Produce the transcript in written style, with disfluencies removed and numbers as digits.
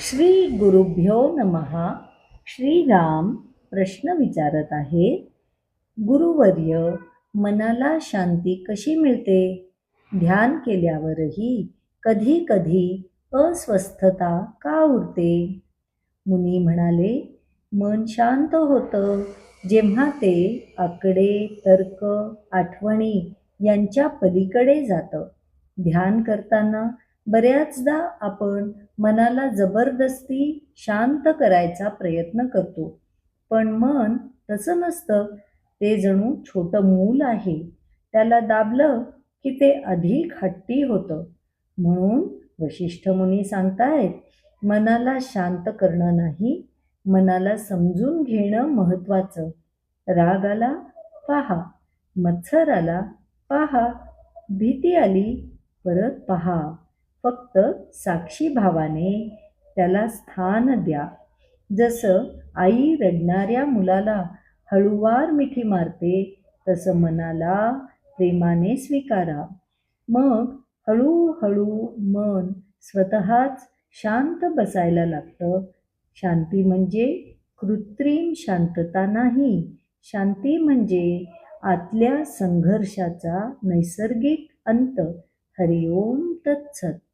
श्री गुरुभ्यो नमः. श्रीराम प्रश्न विचारत आहेत. गुरुवर्य, मनाला शांती कशी मिळते? ध्यान केल्यावरही कधी कधी अस्वस्थता का उरते? मुनी म्हणाले, मन शांत होतं जेव्हा ते आकडे, तर्क, आठवणी यांच्या पलीकडे जातं. ध्यान करताना बऱ्याचदा आपण मनाला जबरदस्ती शांत करायचा प्रयत्न करतो, पण मन तसं नसतं. ते जणू छोटं मूल आहे. त्याला दाबलं की ते अधिक हट्टी होतं. म्हणून वशिष्ठ मुनी सांगतायत, मनाला शांत करणं नाही, मनाला समजून घेणं महत्वाचं. राग आला पहा, मत्सर आला पहा, भीती आली परत पहा. फक्त साक्षी भावाने त्याला स्थान द्या. जसं आई रडणाऱ्या मुलाला हळूवार मिठी मारते, तसं मनाला प्रेमाने स्वीकारा. मग हळूहळू मन स्वतःच शांत बसायला लागतं. शांती म्हणजे कृत्रिम शांतता नाही. शांती म्हणजे आतल्या संघर्षाचा नैसर्गिक अंत. हरिओम तत्सत.